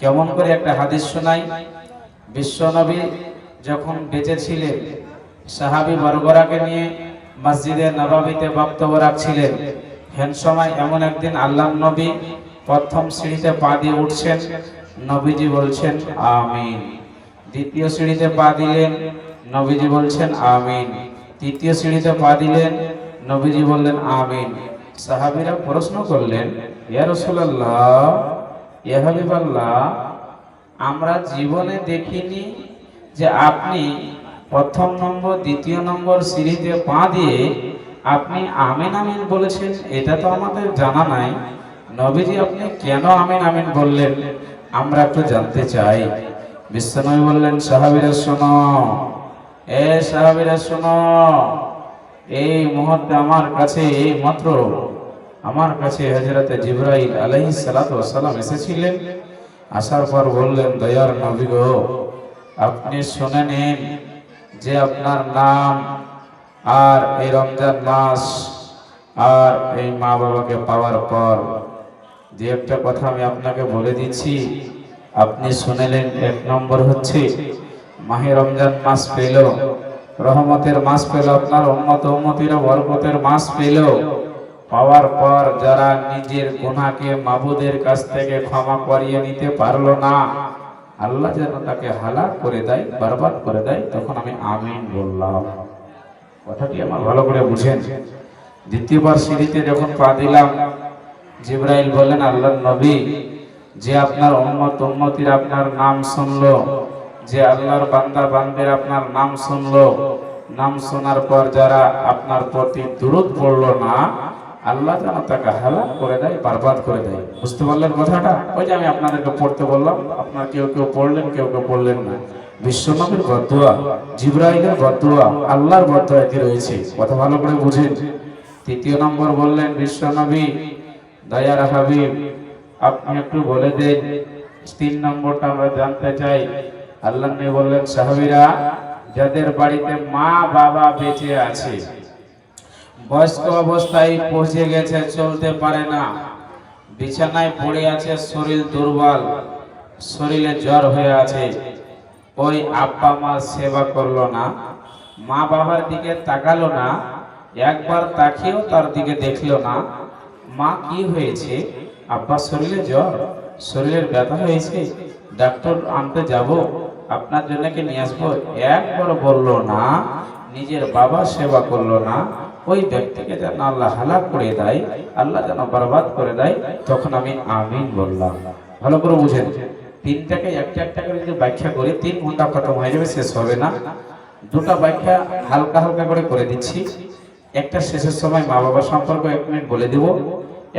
কেমন করে একটা হাদিস শোনাই। বিশ্বনবী যখন বেঁচে ছিলেন, সাহাবী বর্গরাকে নিয়ে মসজিদে নববীতে বক্তব্য রাখছিলেন। হেন সময় এমন একদিন আল্লাহর নবী প্রথম সিঁড়িতে পা দিয়ে উঠছেন, নবীজি বলছেন আমিন। দ্বিতীয় সিঁড়িতে পা দিলেন, নবীজি বলছেন আমিন। তৃতীয় সিঁড়িতে পা দিলেন, নবীজি বললেন আমিন। সাহাবীরা প্রশ্ন করলেন, ইয়া রাসূলুল্লাহ, ইয়া হাবিবাল্লাহ, আমরা জীবনে দেখিনি যে আপনি প্রথম নম্বর দ্বিতীয় নম্বর সিঁড়িতে পা দিয়ে আপনি আমিন আমিন বলেছেন, এটা তো আমাদের জানা নাই। নবীজি আপনি কেন আমিন আমিন বললেন, আমরা একটু জানতে চাই। বিশ্বনবী বললেন, সাহাবীরা শোনো, সাহাবীরা শোনো, এই মুহূর্তে আমার কাছে এই মাত্র আমার কাছে হযরতে জিবরাইল আলাইহিস সালাতু ওয়াস সালাম এসেছিলেন। আসার পর বললেন, দয়ার নবী গো, আপনি শুনে নিন যে আপনার নাম আর এই রমজান মাস আর এই মা বাবাকে পাওয়ার পর যে একটা কথা আমি আপনাকে বলে দিচ্ছি, আপনি শুনেলেন। এক নম্বর হচ্ছে, মাহে রমজান মাস পেল, রহমতের মাস পেল, আপনার উম্মত উম্মতিরা বরকতের মাস পেল। পাওয়ার পর যারা নিজের গুনাহকে মাবুদের কাছ থেকে ক্ষমা করিয়ে নিতে পারলো না, আল্লাহ যেন তাকে হালাক করে দেয়, বরবাদ করে দেয়। তখন আমি আমিন বললাম। কথাটি আমার ভালো করে বুঝেন। দ্বিতীয়বার সিঁড়িতে যখন পা দিলাম, জিবরাইল বললেন, আল্লাহর নবী, যে আপনার উম্মত উম্মতিরা আপনার নাম শুনলো, যে আল্লাহর বান্দা বান্দিরা আপনার নাম শুনলো, নাম শোনার পর যারা আপনার প্রতি দুরূদ পড়লো না, আল্লাহ যেন তাকে হালাক করে দেয়, বরবাদ করে দেয়। বুঝতে পারলেন কথাটা? ওই যে আমি আপনাদেরকে পড়তে বললাম, আপনার কেউ কেউ পড়লেন, কেউ কেউ পড়লেন না। বিশ্বনবীর বদদুয়া, জিবরাইলের বদদুয়া, আল্লাহর বদদুয়া কি রয়েছে, কথা ভালো করে বুঝেন। তৃতীয় নম্বর বললেন, বিশ্বনবী, দয়ার হাবিব, আপনি একটু বলে দেন। তিন নম্বরটা আমরা জানতে চাই। আল্লাহ নবী বললেন, সাহাবীরা, যাদের বাড়িতে মা বাবা বেঁচে আছে, বয়স্ক অবস্থায় পৌঁছে গেছে, চলতে পারে না, বিছানায় পড়ে আছে, শরীর দুর্বল, শরীরে জ্বর হয়ে আছে, ওই আব্বা মা সেবা করলো না, মা বাবার দিকে তাকালো না, একবার তাকিয়েও তার দিকে দেখলো না। মা কি হয়েছে? আব্বা শরীরে জ্বর, শরীরের ব্যথা হয়েছে, ডাক্তার আনতে যাব, আপনার জন্য কি নিয়ে আসবো, একবার বললো না, নিজের বাবা সেবা করলো না, ওই ব্যক্তিকে যেন আল্লাহ হালাক করে দেয়, আল্লাহ যেন বরবাদ করে দেয়। তখন আমি আমিন বললাম। ভালো করে বুঝেন। তিনটাকে একটা একটা করে যদি ব্যাখ্যা করি, 3 ঘন্টা খতম হয়ে যাবে, শেষ হবে না। দুটা ব্যাখ্যা হালকা হালকা করে দিচ্ছি। একটা শেষের সময় মা বাবা সম্পর্কে 1 মিনিট বলে দেব।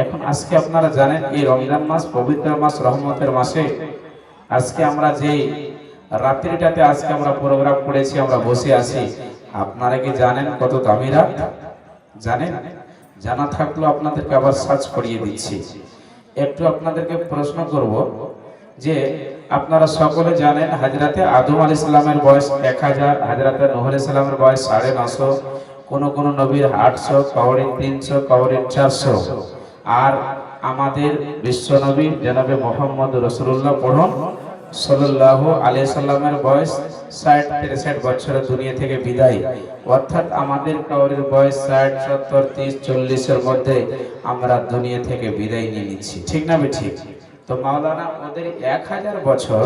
এখন আজকে আপনারা জানেন, এই রমজান মাস পবিত্র মাস, রহমতের মাসে আজকে আমরা যে রাত্রিটাতে আজকে আমরা প্রোগ্রাম করেছি, আমরা বসে আছি, আপনারা কি জানেন কত দামি রাত? জানেন? জানা থাকলেও আপনাদেরকে আবার সার্চ করিয়ে দিচ্ছি। একটু আপনাদেরকে প্রশ্ন করব যে আপনারা সকলে জানেন হযরতে আদম আলাইহিস সালামের বয়স 1000, হযরতে নূহ আলাইহিস সালামের বয়স 950, কোন নবীর 800, কাউরির 300, কাউরির 400। আর আমাদের বিশ্ব নবী জনাবে মুহাম্মদ রাসূলুল্লাহ পড়ুন সাল্লাল্লাহু আলাইহি সাল্লামের বয়স 60-63 বছরের দুনিয়া থেকে বিদায়। অর্থাৎ আমাদের কাউরির বয়স 60, 70, 30, 40 এর মধ্যে আমরা দুনিয়া থেকে বিদায় নিয়ে নিচ্ছি, ঠিক না ঠিক? তো মাওলানা ওদের 1000 বছর,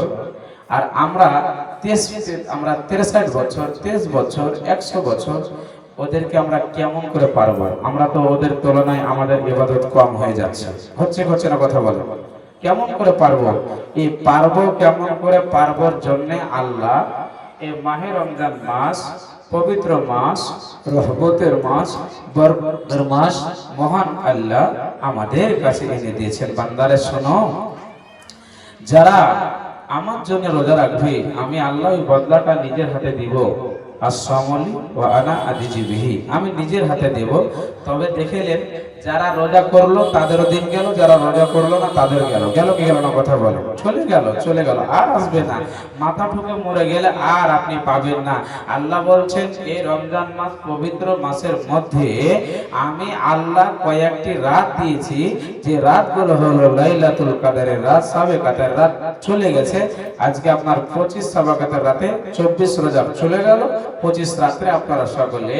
আর আমরা 63 বছর, 23 বছর, 100 বছর, ওদেরকে আমরা কেমন করে পারবো? আমরা তো ওদের তুলনায় আমাদের ইবাদত কম হয়ে যাচ্ছে, হচ্ছে না, কথা বলে কেমন করে পারবো? এই পারবো কেমন করে পারবোর জন্য আল্লাহ এই মাহে রমজান মাস, পবিত্র মাস, রহমতের মাস, বরকতের মাস মহান আল্লাহ আমাদের কাছে এনে দিয়েছেন। বান্দারে শোনো, যারা আমার জন্য রোজা রাখবে, আমি আল্লাহ ওই বদলাটা নিজের হাতে দিব। আসসালামু আলাইকুম ওয়া আনা আদিজি বিহি, আমি নিজের হাতে দেব। তবে দেখেলেন যারা রোজা করলো তাদেরও দিন গেল, যারা রোজা করলো না তাদের গেল। গেল কি গেল না কথা বলো? চলে গেল, চলে গেল, আর আসবে না। মাথা ঠুকে মরে গেলে আর আপনি পাবেন না। আল্লাহ বলছেন এই রমজান মাস পবিত্র মাসের মধ্যে আমি আল্লাহ কয়েকটি রাত দিয়েছি, যে রাতগুলো হলো লাইলাতুল কাদরের রাত, সাবে কাতের রাত চলে গেছে। আজকে আপনার 25 সাবাকাতের রাতে 24 রোজা চলে গেল, 25 রাত্রে আপনারা সকলে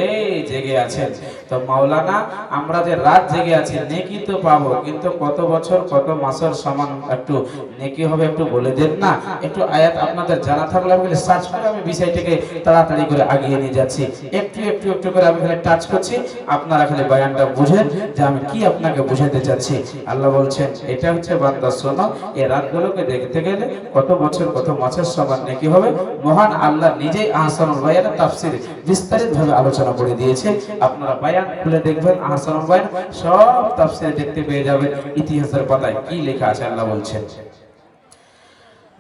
জেগে আছেন। তো মাওলানা আমরা যে রাত জেগে আছি নেকি তো পাবো, কিন্তু কত বছর কত মাসের সমান একটু নেকি হবে একটু বলে দেন না। একটু আয়াত আপনাদের জানা থাকলে আমি সার্চ করে আমি বিষয়টাকে তাড়াতাড়ি করে আগিয়ে নিয়ে যাচ্ছি। একটু একটু একটু করে আমি খালি টাচ করছি, আপনারা খালি বয়ানটা বুঝেন যে আমি কি আপনাকে বুঝাতে চাচ্ছি। আল্লাহ বলছেন এটা হচ্ছে বান্দা শোনো, এই রাতগুলোকে দেখতে গেলে কত বছর কত মাসের সমান নেকি হবে। মহান আল্লাহ নিজেই আহসানুল বায়ানের তাফসীর বিস্তারিতভাবে আলোচনা করে দিয়েছে। আপনারা বায়ান খুলে দেখবেন, আহসানুল বায়ান সব তাফসীর দেখতে পেয়ে যাবেন। ইতিহাসের পাতায় কি লেখা আছে আল্লাহ বলছেন,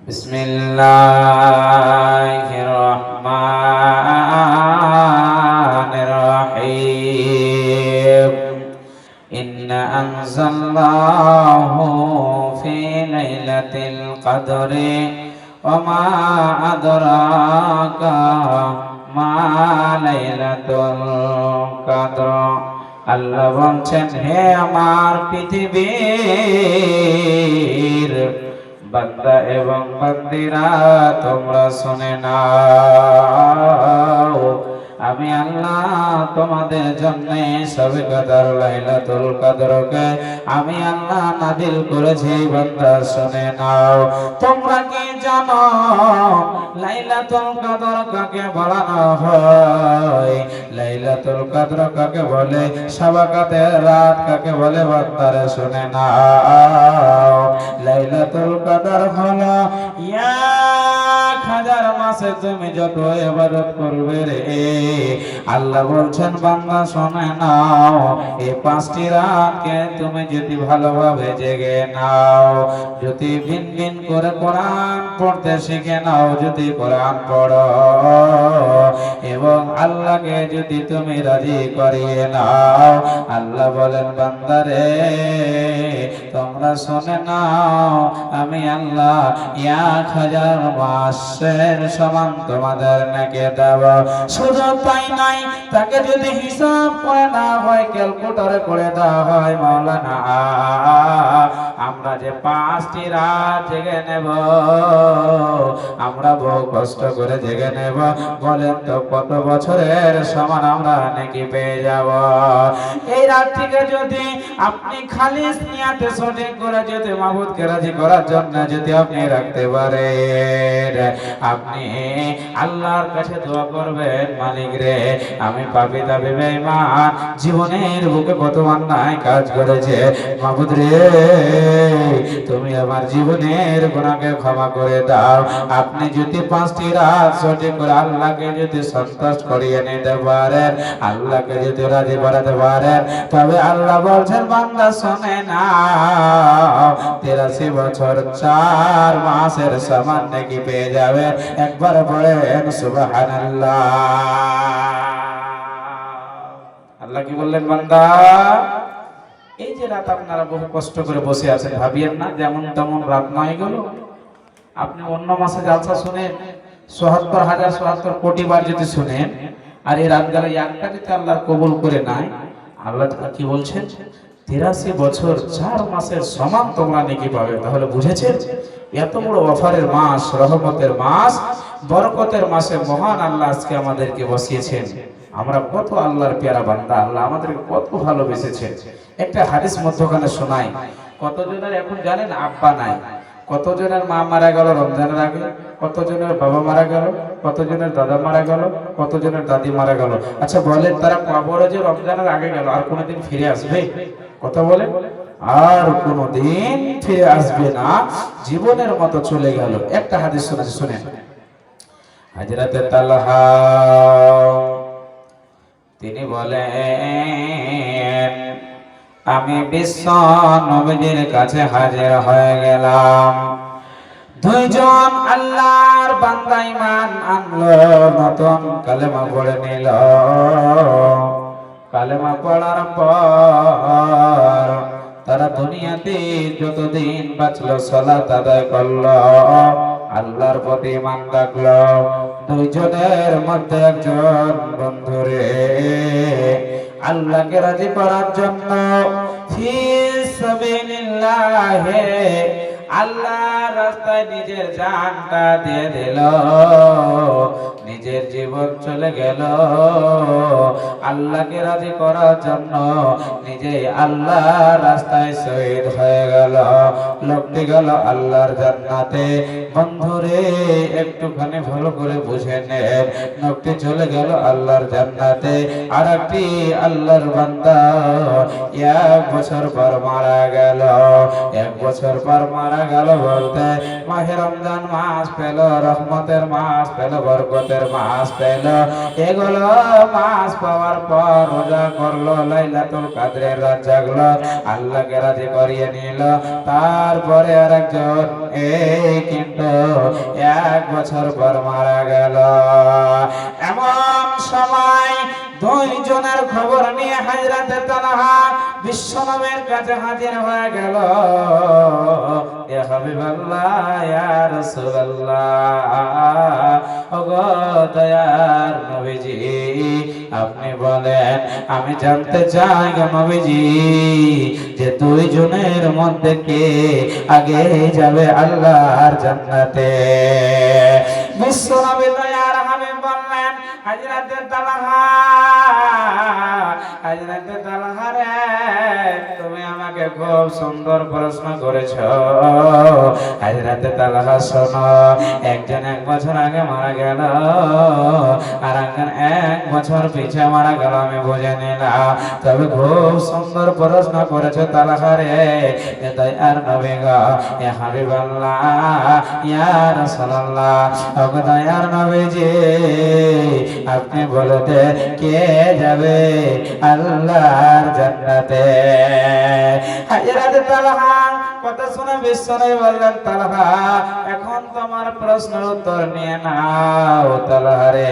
বিসমিল্লাহির রহমানির রহিম। ইন্না আনজালনাহু ফি লাইলাতিল কদরি ওয়া মা আদরাকা মা লাইলাতুল কদর। আল্লাহ বলছেন হে আমার পৃথিবীর বান্দা এবং বান্দিরা তোমরা শুনে নাও, আমি আল্লাহ তোমাদের জন্য সবে কদর লাইলাতুল কদরকে আমি আল্লাহ নাযিল করেছি। বান্দা শুনে নাও, তোমরা কি জানো লাইলাতুল কদর কাকে বলা হয়? লাইলাতুল কদর কাকে বলে? সাবাকাতের রাত কাকে বলে? বান্দারে শুনে নাও, লাইলাতুল কদর হলো 1000 মাসে তুমি যত ইবাদত করবে রে। আল্লাহ বলছেন বান্দা শুনে নাও, এই 5টি রাতকে তুমি যদি ভালোভাবে জেগে নাও, যদি ভিন ভিন করে কোরআন পড়তে শিখে নাও, যদি কোরআন পড়ো এবং আল্লাহকে যদি তুমি রাজি করিয়ে নাও, আল্লাহ বলেন বান্দারে তোমরা শুনে নাও, আমি আল্লাহ 1000 মাসের সমান তোমাদের নেকি দেব। শুধু তাই নাই, তাকে যদি হিসাব করে না হয়, ক্যালকুলেটরে করে দেওয়া হয়, মাওলানা আমরা যে 5টি রাত জেগে নেব, আমরা বহু কষ্ট করে জেগে নেব, বলেন তো কত বছরের সমান আমরা নেকি পেয়ে যাব? এই রাতটিকে যদি আপনি খালিস নিয়াতে সঠিক করে যদি মাবুদকে রাজি করার জন্য যদি আপনি রাখতে পারেন, আপনি আল্লাহর কাছে দোয়া করবেন, মালিক রে আমি পাপী দাবি বেঈমান, জীবনের বুকে কত অন্যায় কাজ করেছে, মাবুদ রে তুমি আমার জীবনের গুনাহকে ক্ষমা করে দাও। আপনি যদি 5টি রাত সঠিক করে আল্লাহকে যদি সন্তুষ্ট করিয়ে নিতে পারেন, আল্লাহকে যদি রাজি করাতে পারেন, তবে আল্লাহ বলছেন বান্দা শুনে নাও 83 বছর 4 মাসের সমান নেকি পেয়ে যাবে। একবার পড়েন সুবহানাল্লাহ। আল্লাহ কি বললেন বান্দা? এই যে রাত আপনারা বহু কষ্ট করে বসে আছেন, ভাবিয়েন না যেমন তেমন রাত নয় গেল। আপনি অন্য মাসে জালসা শুনেন ৭৭,০০০ কোটি বার যদি শুনেন, আর এই রাত গেলে একটা যদি আল্লাহ কবুল করে নাই, আল্লাহ কি বলছেন 83 বছর 4 মাসের সমান তোমরা নেকি পাবে। তাহলে বুঝেছেন এত বড় অফারের মাস, রহমতের মাস, বরকতের মাসে মহান আল্লাহ আজকে আমাদেরকে বসিয়েছেন। আমরা কত আল্লাহর পেয়ারা বান্দা, আল্লাহ আমাদেরকে কত ভালোবেসেছেন। একটা হাদিস মধ্যখানে শোনাই, কতজনের এখন জানেন আব্বা নাই, কতজনের মা মারা গেল রমজানের আগে, কতজনের বাবা মারা গেল, কতজনের দাদা মারা গেল, কতজনের দাদি মারা গেল। আচ্ছা বলেন তারা কবরে যে রমজানের আগে গেল আর কোনোদিন ফিরে আসবে? কথা বলে আর কোনোদিন ফিরে আসবে না, জীবনের মতো চলে গেল। একটা হাদিস শোনাচ্ছি শুনেন। হযরতে তালহা তিনি বলেন আমি বিশ্ব নবীর কাছে হাজির হয়ে গেলাম। দুইজন আল্লাহর বান্দা ঈমান আনলো, নতুন কালেমা পড়ে নিল। কালেমা পড়ার পর তারা দুনিয়াতে যতদিন বাঁচলো সালাত আদায় করলো, আল্লাহর প্রতি ঈমান রাখলো। দুইজনের মধ্যে একজন বন্ধুরে আল্লাহকে রাজি করার জন্য ফি সাবিলিল্লাহ আল্লাহর রাস্তায় নিজের জানটা দিয়ে দিল, নিজের জীবন চলে গেল আল্লাহকে রাজি করার জন্য, নিজে আল্লাহর রাস্তায় শহীদ হয়ে গেল। লোকটি গেল আল্লাহর জান্নাতে। বন্ধুরে একটুখানি ভালো করে বুঝে নেন, লোকটি চলে গেল আল্লাহর জান্নাতে। আর একটি আল্লাহর বান্দা 1 বছর পর মারা গেল। 1 বছর পর মারা গেল বলতে মাহে রমজান মাস পেল, রহমতের মাস পেল, বরকতের মাস পেল। এগুলো মাস পাওয়ার পর রোজা করলো, লাইলাতুল কদরের রাত জাগলো, আল্লাহকে রাজি করিয়ে নিল। তারপরে আরেকজন কিন্তু 1 বছর পর মারা গেল। এমন সময় দুইজনের খবর নিয়ে হযরত তালহা বিশ্বনবীর কাছে হাজির হয়ে গেল। ইয়া হাবিবাল্লাহ, ইয়া রাসূলুল্লাহ, ওগো দয়ার নবীজি, আপনি বলেন, আমি জানতে চাই গো নবীজি, যে দুইজনের মধ্যে কে আগে যাবে আল্লাহর জান্নাতে? বিশ্বনবী দয়ার হাবিব বললেন, হযরত তালহা, হযরত তালহা রে, তুমি আমাকে খুব সুন্দর প্রশ্ন করেছো। হযরত তালহা শোনো, একজন 1 বছর আগে মারা গেল, আর একজন 1 বছর পিছে মারা গেল, আমি বুঝে নিলাম। তবে খুব সুন্দর প্রশ্ন করেছো তালহা রে, দয়ার নবী গো, ইয়া হাবিবাল্লাহ, ইয়া রাসূলুল্লাহ, ওগো দয়ার নবীজি, আপনি বলতে কে যাবে আল্লাহর জান্নাতে? হযরত তালহা কথা শুনে বিশ্বনবী বললেন, তালহা, এখন তোমার প্রশ্নের উত্তর নিয়ে নাও। তালহা রে,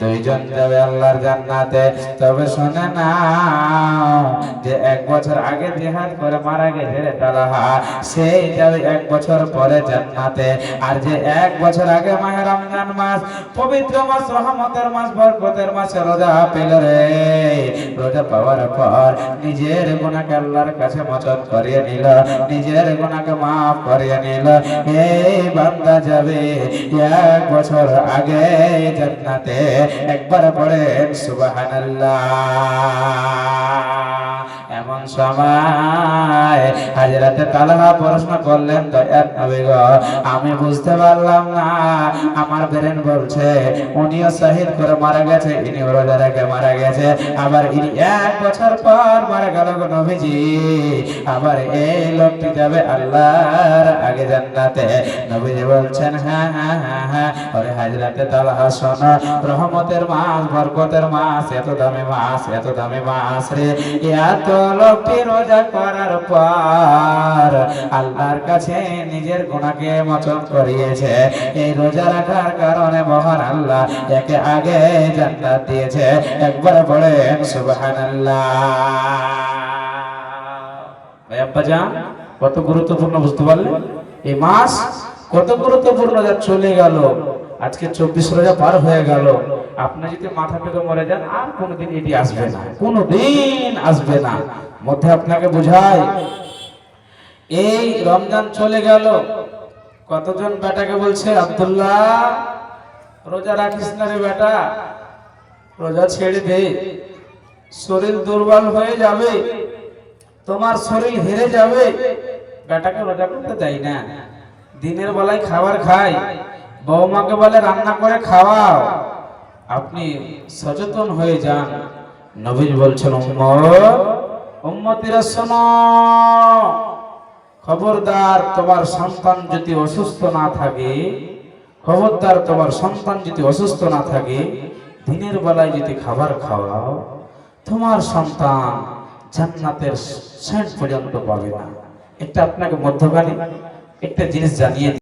দুইজন যাবে আল্লাহর জান্নাতে। তবে শুনে নাও, যে 1 বছর আগে জিহাদ করে মারা গেছে রে তালহা, সেই যাবে 1 বছর পরে জান্নাতে। আর যে 1 বছর আগে মাহে রমজান মাস, পবিত্র মাস, রহমতের মাস, বরকতের মাসে রোজা পেল রে, রোজা পাওয়ার পর নিজের গুনাহকে আল্লাহর কাছে মোচন করিয়ে নিল, নিজের গুনাহকে মাফ করিয়ে নিল, এই বান্দা যাবে 1 বছর আগে জান্নাতে। একবার পড়েন সুবহানাল্লাহ। এমন সময় হযরত তালহা প্রশ্ন করলেন, দয়ার নবী গো, আমি বুঝতে পারলাম না, আমার ব্রেন বলছে উনিও শহীদ করে মারা গেছে, ইনিও রোজা রেখে মারা গেছে, আবার ইনি 1 বছর পর মারা গেল গো নবীজি, আবার এই লোকটি যাবে আল্লাহর আগে জান্নাতে। নবীজি বলছেন, হ্যাঁ হ্যাঁ হ্যাঁ হ্যাঁ। ওরে হযরত তালহা শোনো, রহমতের মাস, বরকতের মাস, এত দামি মাস, এত দামি মাস রে, এত লোকটি রোজা করার পর আল্লাহর কাছে নিজের গুনাহকে মোচন করিয়েছে। এই রোজা রাখার কারণে মহান আল্লাহ একে আগে জান্নাত দিয়েছে। একবার পড়েন সুবহানাল্লাহ। ভাই আব্বাজান, কত গুরুত্বপূর্ণ বুঝতে পারলেন? এই মাস কত গুরুত্বপূর্ণ, যা চলে গেল, আজকে 24 রোজা পার হয়ে গেল। আপনি যদি মাথা থেকে মরে যান, আর কোনোদিন এটি আসবে না, কোনোদিন আসবে না। মধ্যে আপনাকে বুঝাই, এই রমজান চলে গেল, কতজন বেটাকে বলছে, আব্দুল্লাহ রোজা রাখিস না রে বেটা, রোজা ছেড়ে দে, শরীর দুর্বল হয়ে যাবে, তোমার শরীর হেরে যাবে। বেটাকে রোজা করতে দেয় না, দিনের বেলায় খাবার খায়, বৌমাকে বলে রান্না করে খাওয়াও। আপনি সচেতন হয়ে যান। নবী বলছেন, উম্মতিরা শোনো, খবরদার তোমার সন্তান যদি অসুস্থ না থাকে, খবরদার তোমার সন্তান যদি অসুস্থ না থাকে, দিনের বেলায় যদি খাবার খাওয়াও, তোমার সন্তান জান্নাতের সেন্ট পর্যন্ত পাবে না। একটা আপনাকে মধ্যখানে একটা জিনিস জানিয়ে